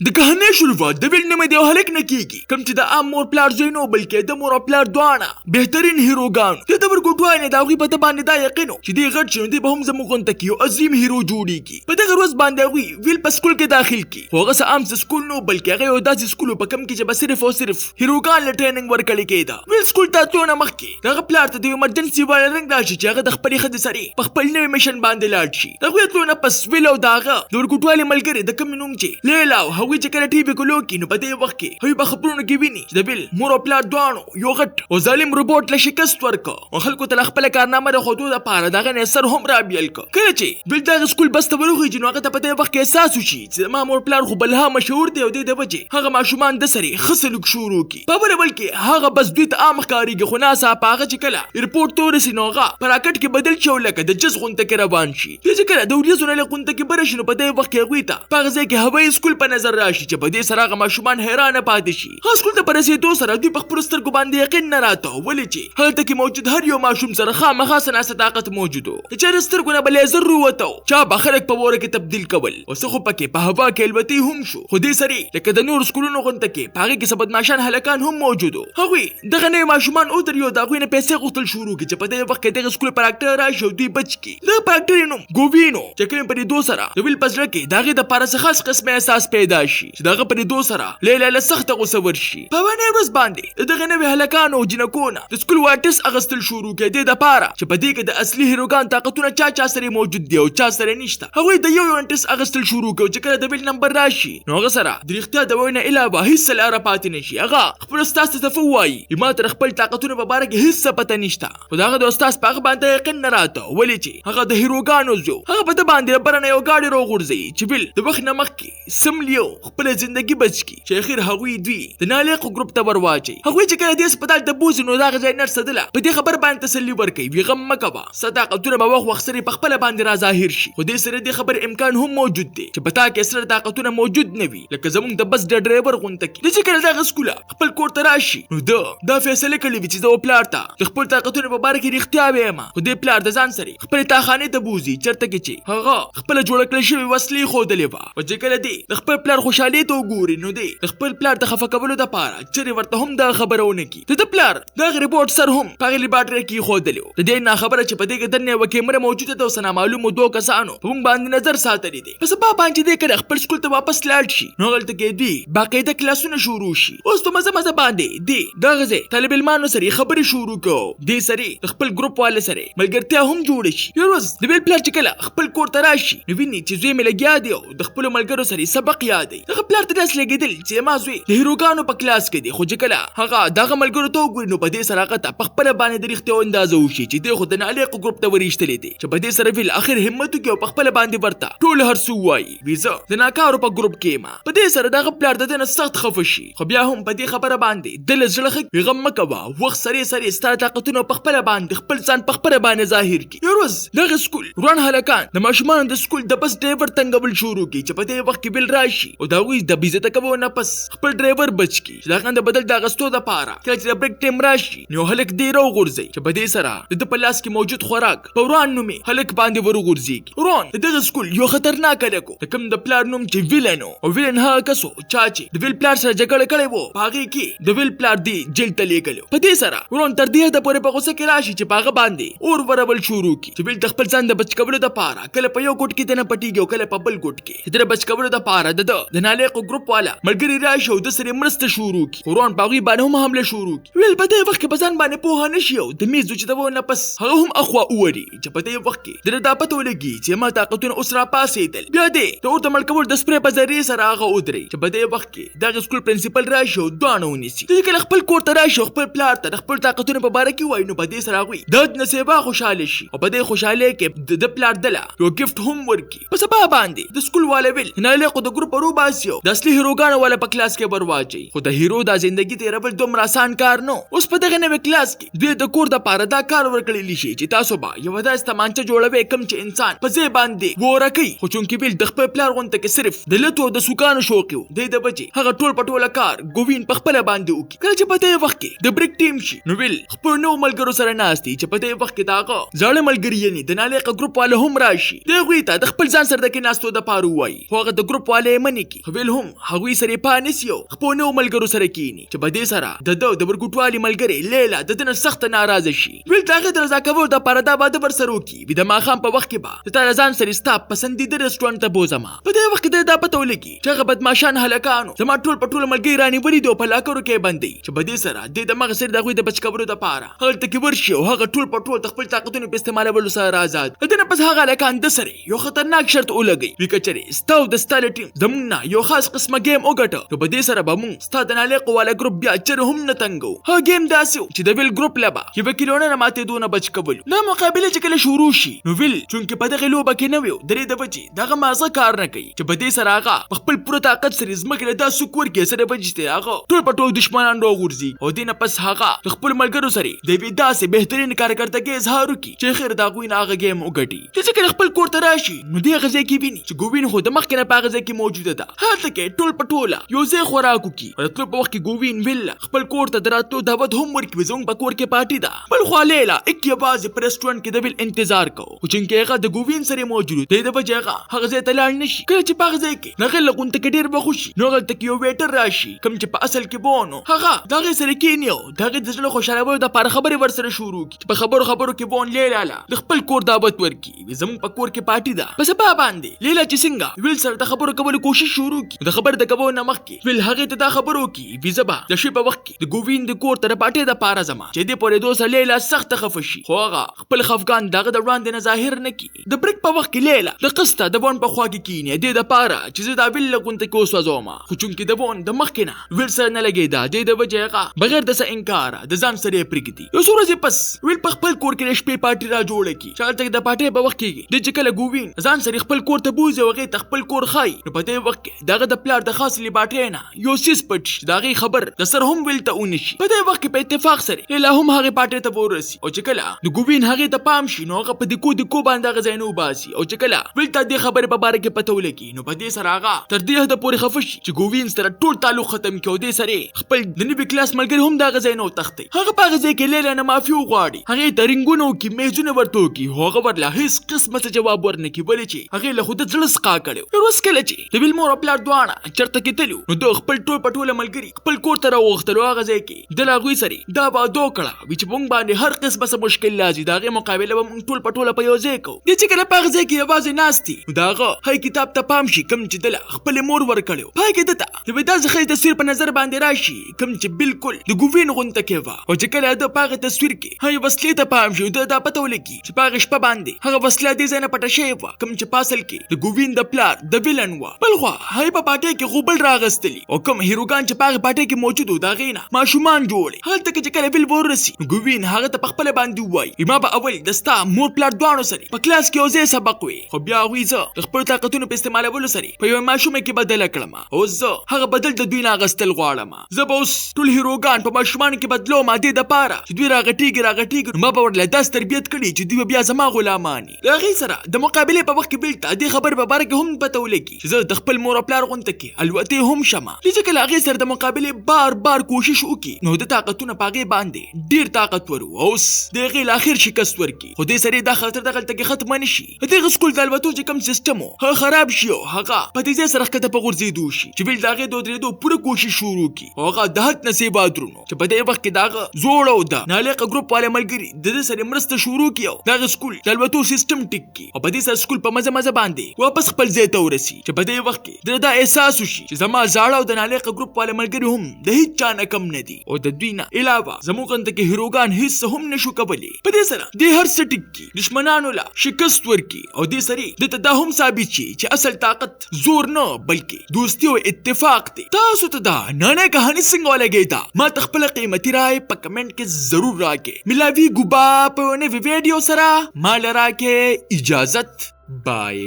د کہانی شروعات د ویل نه دی هلک نه کیږي کوم چې د عام مور پلار زوی نه بلکې د مور او پلار دواړه بهترین هیروګان د ورګوټوای نه دا غوي په باندې دا یقینو چې دی غټ شون دی به هم زموږ غونته کیو عظیم هیرو جوړیږي په دغه ورځ باندې غوي ویل په سکول کې داخل کی هغه سه عام سکول نو بلکې هغه یو داسې سکول په کم کې چې به صرف او صرف هیروګان له ټریننګ ورکړل کېده ویل سکول ته تلونه مخکې دغه پلار ته د ایمرجنسي والا رنګ راشي چې هغه د خپلې خدي سره په خپل نوې میشن باندې لاړ شي دغه تلونه پس ویل او داغه د ورګوټوالي ملګری د کم نوم چې لیلا او هغه چې کله ټي وي کولو کې نو په دې وخت کې هغه په خبرونو کې ویني چې د بیل مور او پلار دوانو یو غټ او ظالم روبوټ له شکست ورکړ او خلکو ته خپل کارنامه د خودو د پاره دغه نه سر هم را بیل کړ کله چې بیل دغه سکول بس ته ورغی چې نو هغه ته په دې وخت کې احساس وشي چې ما مور پلار خو بلها مشهور دی او د وجه هغه ماشومان د سری خسلوک شروع کی په بل کې هغه بس دوی ته عام ښکاریږي خو ناسا پاغه چې کله ریپورت تورسي نوغه پراکټ کې بدل شو لکه د جز غونته کې روان شي چې کله د ولیزونه له غونته کې برشنو په دې وخت کې غوي ته پاغه ځکه هوایي سکول په نظر راشي چې په دې سره هغه ماشومان حیران پاتې شي ها سکول ته پرسېدو سره دوی په خپل سترګو باندې یقین نه راته ولې چې هلته کې موجود هر یو ماشوم سره خامخا سناسه طاقت موجودو چې سترګو نه بلې زر وروته چا به خلک په وره کې تبدیل کول او څه خو پکې په هوا کې الوتي هم شو خو دې سری لکه د نور سکولونو غونته کې پاغه کې سبدماشان هلکان هم موجودو هغوی دغه نه ماشومان او در یو دغه نه پیسې غوښتل شروع کی چې په دې وخت کې دغه سکول پراکټر راشي دوی بچ کی د پراکټر نوم ګووینو چې کله په دې دوه سره د ویل پزړه کې دغه د پارس خاص قسمه احساس پیدا شي چې دغه په دې دوه سره لیلا له سخت غوسه ورشي په باندې ورځ باندې دغه نه هلکان او جنکونه د سکول واټس اغستل شروع کړي د پاره چې په دې کې د اصلي هیروګان طاقتونه چا سره موجود دی او چا سره نشته هغه د یو انټس اغستل شروع کړي چې کله د بیل نمبر راشي نو هغه سره د اختیار د وینه علاوه هیڅ لاره پاتې نشي هغه خپل استاد ته فوایي ما تر خپل طاقتونه په باره کې هیڅ پته نشته خو دغه د استاد په باندې یقین نه راته ولې چې هغه د هیروګانو زو هغه په باندې برنه یو گاډي روغورځي چې بیل د وخت نه مخکې سملیو خپل ژوندۍ بچ کی چې اخر هغوی دوی د نالق ګروپ ته ورواچي هغوی چې کله د هسپتال ته بوزي نو دغه ځای نرس دله په دې خبر باندې تسلی ورکوي وی غم مکوه صداقتونه به وخت سره په خپل باندې را ظاهر شي خو دې سره د خبر امکان هم موجود دی چې پتا کې سره طاقتونه موجود نه وي لکه زمونږ د بس د ډرایور غونته کې چې کله دغه سکول خپل کور ته راشي نو دا فیصله کوي چې د پلار ته خپل طاقتونه په باره کې رښتیا وایم خو دې پلار د ځان سره خپل تاخانه ته بوزي چرته کې چې هغه خپل جوړ کړل شوی وسلې خودلې و او چې کله دی خپل پلار خوشاله ته وګوري نو دی خپل پلار د خفه کولو د پاره چې ورته هم دا خبرونه کی د پلار دا ریپورت سر هم په لیبارټری کې خودلې د دې نه خبره چې په دې کې دنه وکیمره موجوده ده او سنا معلومه دوه کسانو په موږ باندې نظر ساتلې دي پس په باندې دې کړه خپل سکول ته واپس لاړ شي نو غلطه کې دی باقاعده کلاسونه شروع شي اوس ته مزه باندې دی دا غزه طالب علمانو سره خبرې شروع کو دی سره خپل ګروپ والے سره ملګرتیا هم جوړ شي یو ورځ د بیل پلار چې کله خپل کور ته راشي نو ویني چې زوی ملګیا دی او د خپل ملګرو سره سبق یاد دی هغه پلار ته داس لګیدل چې ما زوی د هیروګانو په کلاس کې دی خو چې کله هغه دغه ملګرو ته وګوري نو په دې سره هغه په خپل باندې د رښتیا اندازه وشي چې دی خو د نالق ګروپ ته ورېشتلې دي چې په دې سره ویل اخر همت کې په خپل باندې ورته ټول هر څه وایي ویزه د ناکارو په ګروپ کې ما په دې سره دغه پلار د نه سخت خفه شي خو بیا هم په دې خبره باندې دل زړه غم مکوه وخت سره ستاره طاقتونه په خپل باندې خپل ځان په خپل باندې ظاهر کی یو ورځ دغه سکول روان هلکان د ماشومان د سکول د بس ډرایور تنګول شروع کی چې په دې وخت کې بل راشي او دا وی د بیزته کوو نه پس خپل ډرایور بچ کی چې دا غند بدل د غستو د پاره چې بریک ټیم راشي نو هلک دی رو غورځي چې په دې سره د پلاس کې موجود خوراک پوران نومي هلک باندې ورو غورځي ورون دغه سکول یو خطرناک لکو د کوم د پلار نوم چې ویلنو او ویلن ها کسو چاچي د ویل پلار سره جګړه کړې وو پاغي کې د ویل پلار دی جیل ته لګلو په دې سره ورون تر دې د پوره په غوسه کې راشي چې پاغه باندې اور ورول شروع کی چې ویل خپل ځان د بچ کولو د پاره کله په یو ګټ کې دنه پټیږي کله په بل ګټ کې د بچ کولو د پاره د نالق ګروپ والا ملګری راشي او د سره مرسته شروع کی ورون پاغي باندې هم حمله شروع کی ویل په دې وخت کې بزن باندې په نه شي او د میز چې دا ونه پس هغه هم اخوا اوري چې په دې وخت کې د داپته ولګي چې ما طاقتونه اوس را پاسېدل بیا دې د اورته ملکول د سپری په ذریعہ سره هغه ودري چې په دې وخت کې د سکول پرنسپل راشي او دوانه ونیسي چې کله خپل کور ته راشي خپل پلار ته خپل طاقتونه په باره کې وای نو په دې سره غوي د نصیبه خوشاله شي او په دې خوشاله کې د پلار دله یو گیفت هم ورکی په سبا باندې د سکول والے ویل نالق د ګروپ ورو باسیو د اصلي هیروګانو والا په کلاس کې برواچي خو د هیرو د ژوندۍ تیرول دومره آسان کار نو اوس په دغه نوې کلاس کې دوی د کور د پاره دا کار ورکړلی شي چې تاسو به یو داسې تمانچه جوړوي کوم چې انسان په ځای باندې ورکی خو چونکی بیل د خپل پلار غونته کې صرف د لټو د سوکانو شوق یو د بچي هغه ټول پټوله کار ګووین په خپل باندې وکي کله چې په دې وخت کې د بریک ټیم شي نو ویل خپل نو ملګرو سره ناشتي چې په دې وخت کې داغه ځاړه ملګری یې د نالق ګروپ والا هم راشي د غوي ته د خپل ځان سره د کې ناستو د پاره وای هغه د ګروپ والے منی کی ویل هم هغوی سره پانیسیو خپل نو ملګرو سره کینی چې په دې سره د ورګوټوالي ملګری لیلا د دنه سخت ناراضه شي ویل داغه درځه کول د پردا باندې بر سرو کی بي د ماخام په وخت کې با د ځان سره ستا پسندیده رستورانت ته بوزما په دې وخت کې دا پته ولګي چې هغه بدمعشان هلکانو زما ټول ملګری رانی وری دی په لاکرو کې باندې چې په دې سره د مغه سره دغه د بچکبرو د پاره هغه ته ورشي او هغه ټول خپل طاقتونو په استعمالولو سره آزاد دنه پس هغه هلکان د سره یو خطرناک شرط ولګي وکچري ستاو د ستاله ټیم زمونږ یو خاص قسمه گیم وګټه په دې سره به مونږ ستا د نالق والا ګروپ بیا چر هم نه تنګو ها گیم داسیو چې د ویل ګروپ لبا یو کیلونه ماته دونه بچکبل نه مقابله چې کله شروع شي نو ویل چونکه په دغه لوبه کې نه ویو درې د بچي دغه مازه کار نه کوي چې په دې سره هغه خپل پوره طاقت سره زمکه له داسو کور کې سره بچته هغه ټول دشمنان راغورځي او دینه پس هغه خپل ملګرو سره د بي داسې بهترین کارکړتګي اظهار وکړي چې خیر دا غوین هغه گیم وګټي چې کله خپل کور ته راشي نو دی غزه کې ویني چې ګوین خو د مخکنه په غزه کې موجوده ده هلته کې ټول یو ځای خوراکو کې او په وخت کې ګوین ویل خپل کور ته دراتو دعوت هم ورکوي زموږ په کور کې پارټي ده بل خو لیلا اکی باز په ریسټورانټ کې د ویل انتظار کو او چې هغه د ګوین سره موجود دی د بجاغه هغه ځای ته لاړ نشي کله چې په غزه کې نغل لغون ته ډیر بخوشي نو غلط کې یو ویټر راشي کوم چې په اصل کې بونو هغه دغه سره کینیو دغه د ځله خوشاله د پر خبره ور سره شروع کی په خبرو کې بون لیلا د خپل کور دعوت ورکی زموږ په کور کې پارټي ده پس په باندې لیلا چې څنګه ویل سره د خبرو کولو کوشش شروع کی د خبر د کبو نه مخ کې ویل هغه ته د خبرو کې ویزبا د شی په وخت کې د ګوین د کور تر پارټي د پارا زما چې د پورې دوسه لیلا سخت خفشي خو هغه خپل خفقان دغه د وړاندې نه ظاهر نه کی د بریک په وخت کې لیلا د قسطه د بون په خوا کې کینې د پارا چې زه دا ویل لګون ته کوسو زوما خو چونکې د بون د مخ کې نه ویل سره نه لګی دا د وجهغه بغیر د څه انکار د ځان سره پرګدي یو سورځي پس ویل په خپل کور کې شپې پارټي را جوړه کی چالتک د پارټي په وخت کې د چکل ګوین ځان سره خپل کور ته بوزي وغه خپل کور خای نو په دې وخت کې دغه د پلار د خاص لیباټې نه یو سیس پټ دغه خبر د سر هم ویل ته اونشي په دې وخت کې په اتفاق سره له هم هغه پارټي ته ورسي او چکل د ګوین هغه ته پام شي نو هغه په دکو باندې غزاینو باسي او چکل ویل ته د خبره په باره کې پته ولګي نو په دې سره هغه تر دې حد پورې خفشي چې ګوین سره ټول تعلق ختم کړي دې سره خپل د نوي کلاس ملګری هم د غزاینو تختي هغه په غزې کې لیلا نه معافي وغواړي هغه ترنګونو کې میزونه ورته کی هغه ورله هیڅ قسمه جواب ورنکي بلې چې هغه له خود ځل سقا کړو روز کله چې د ویل مور خپل دوانه چرته کې تلو نو د خپل ټول ملګری خپل کور ته راوختلو هغه ځای کې د لاغوي سره دا با دوه کړه چې مونږ باندې هر قسمه څه مشکل لازم داغه مقابله به مونږ ټول په یو ځای کو د چې کله په ځای کې आवाज ناشتي داغه هي کتاب ته پام شي کم چې د خپل مور ور کړو پای کې دته د ودا ځخې تصویر په نظر باندې راشي کم چې بالکل د ګوین غونته کېوا او چې کله د پاغه تصویر کې هي وسلې ته پام شي دا پته ولګي چې پاغه شپه باندې هغه وسله دې ځنه پټه شي وا کم چې پاسل کې د ګوین د پلار د ویلن وا بل خو هي په پټه کې غوبل راغستلی او کم هیروګان چې پاغه پټه کې موجود دا غینا ماشومان جوړي هلته کې چې کله ویل ورسي ګوین هغه ته خپل باندې وای ما به اول دستا مور پلار دوانو سره په کلاس کې اوځه سبق وي خو بیا ویزه خپل طاقتونو په استعمالولو سره په یو ماشومه کې بدل کړم او زه هغه بدل د دوی نه غستل غواړم زه به اوس ټول هیروګان په ماشومان کې بدلو ما دې د پاره چې دوی راغټیږي ما به ورله داس تربیت کړي چې دوی بیا زما غلامانی هغه سره د مقابله په وخت کې بیلته دې خبر به بارګه هم پته ولګي چې زه د خپل مور پلار غونته کې الوته هم شمه چې کله هغه سره د مقابله بار کوشش وکي نو د طاقتونو پاګې باندې ډیر طاقت ورو اوس دغه الاخر شکست ورکی خو دې سره د خطر دغه تل ختم نشي دغه سکول د الوتو چې کوم سیستم هغه خراب شي هغه په دې سره کته په غورځېدو شي چې بل دغه دوه درې پوره کوشش شروع کی هغه د هټ نصیب ادرونو چې په دې وخت کې دغه زوړو د نالق ګروپ والے ملګری د دې سره مرسته شروع کیو دغه سکول د الوتو سیستم ټیک کی او په دې سره سکول په مزه باندې واپس خپل ځای ته ورسی چې په دې وخت کې د احساس وشي چې زما زاړه د نالق ګروپ والے ملګری هم د هیڅ چا نه کم نه دي او د دوی نه علاوه زموږ ته کې هیروګان هیڅ هم نشو کولی په دې سره د هر څه ټیک کی دشمنانو لا شکست ورکی او دې سره د ته هم ثابت شي چې اصل طاقت زور نه بلکې دوستی او اتفاق دی تاسو ته دا نه کہانی څنګه ولګی دا ما تخپل قیمتي رائے په کمنټ کې ضرور راکې ملاوی ګوبا په نوې ویډیو سره مال راکې اجازت بای